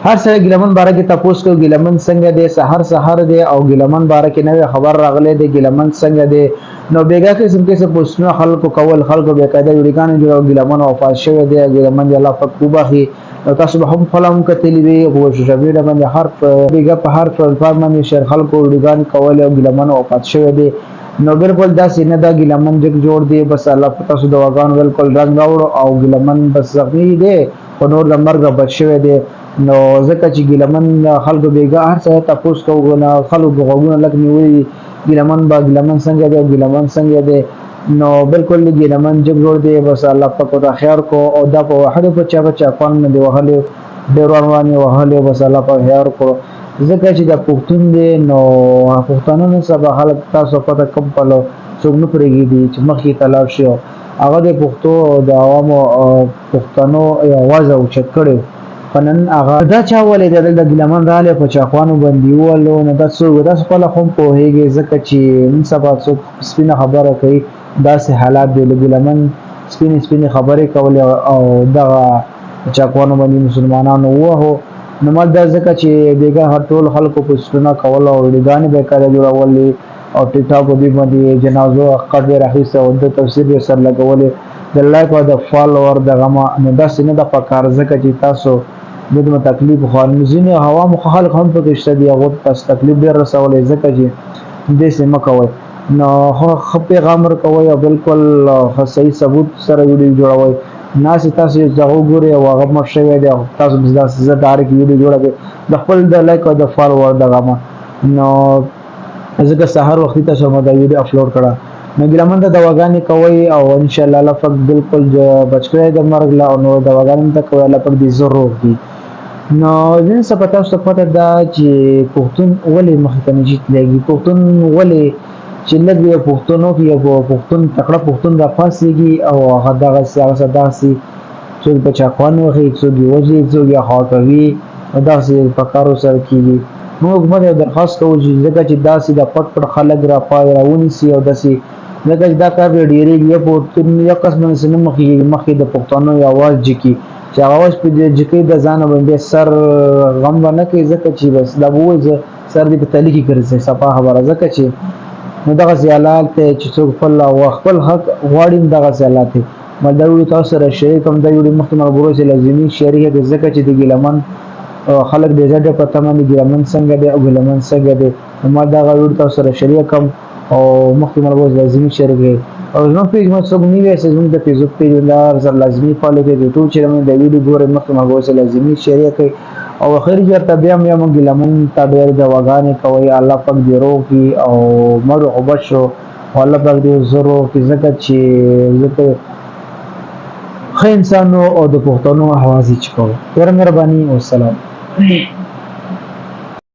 هر سره ګلمن باره کې تاسو کو ګلمن څنګه دی سحر دی او ګلمن باره کې نوې خبر راغله دی ګلمن څنګه دی نو بیګا کې څنګه څه پوښتنه خلکو کول خلکو به قاعده وړاندې جوړ ګلمن او فاش شوی دی ګلمن الله فقوبه تاسو به هم فلم کتلی وي او شوشبي د باندې هر بیګا په هر پلاتفورم باندې شیر خلکو وړاندې کول او ګلمن او فاش شوی دی نو بالکل دا سینه دا ګلمن جوړ دی بس الله تاسو دواګان بالکل رنگ راوړ او ګلمن بس زخمی دی په نور د مرګ بچ شوی دی نو ځکه چې ګلمن خلکو بیګا هر څه تاسو کوونه خلکو غوونه لګ نیوي ګلمن څنګه دی ګلمن څنګه دی نو بالکل ګلمن جوړ دی بس الله پاک دا خیر کو او دا په واحد په چا پان نه دی وهله ډیر رواني وهله بس الله پاک خیر کو ځکه چې د پښتون دی نو پښتنو سبا خلک تاسو پته کم پلو څوک نه پرېږي دي چې مخکې تلاو شي هغه د پښتو د عوامو پښتنو आवाज او چکړو فنن هغه دا چا ولې د ګلمن رااله په چاخوانو باندې ولو نه تاسو خپل هم په هیګه ځکه چې من سبا څوک سپینه خبره کوي داسې حالات دی ګلمن سپینه خبره کول او دا چاخوانو باندې مسلمانانو وو نو مال دا ځکه چې بیګا هر ټول خلکو په سپینه کول او لګانې به کړه جوړول او ټیک ټاک باندې جنازو قدر راخیسته او د تفسیر سره لګولې د لایک او د فالوور دغه ما نو دا سینه د پکار ځکه چې تاسو دغه تکلیف خو نزینه هوا مخالف هم په کېشته دی هغه تاسو تکلیف ډیر رسولې ځکه چې دې سیمه کوي نو خو پیغام ورکوي او بالکل صحیح ثبوت سره ویډیو جوړوي ناس تاسو ځاو ګوري او هغه مرشوي دی تاسو بزاس زه ډایرک ویډیو جوړوي د خپل د لایک او د فالوور دغه ما نو ځکه سحر وخت ته شمه دا ویډیو اپلوډ کړه نو ګلمن ته دواګانې کوي او ان شاء الله الله پاک بالکل بچ کړی د مرګ لا نو دواګانې ته کوي الله پاک دې ضرور دی نو زين څه پتا څه پته دا چې پښتون ولې مخکې نه جیت لګي پښتون ولې چې لګي پښتونو کې یو پښتون تکړه پښتون را پاسيږي او هغه دغه سیاست داسي چې په چا خوانو هي څو دی وځي څو یا هاټوي داسې پکارو سره کیږي موږ باندې درخواست کوو چې ځکه چې داسې د پټ خلک را پای راونی سي او داسې ځکه دا کار ډیری یو پښتون یو قسم نه مخکې د پښتنو आवाज جکی چې आवाज په جکی د ځان باندې سر غم نه کوي ځکه چې بس دا وځي سر دې په تلکی ګرځي صفه خبره ځکه چې نو دغه زیالات چې څوک خپل حق غواړي دغه زیالات مداوی تاسو سره شریک هم د یو مختمر بروسه لازمي شریک د ځکه چې د ګلمن خلک د زړه په تمامي ګلمن څنګه دی او ګلمن څنګه دی ما دا غوړ تاسو سره شریک هم او مختمر بروسه لازمي شریک او نو پیج ما څوک نیوي چې زموږ د فیسبوک پیج لپاره لازمي فالو کړئ یوټیوب چینل د ویډیو ګورئ مختمر بروسه لازمي شریک او خیر چرته بیا موږ ګلمن ته ډېر د وغانې کوي الله پاک دې روکي او مړو او بشو الله پاک دې زرو کې ځکه چې زه خو انسانو او د پښتنو حوازی چکو ډېر مهرباني او سلام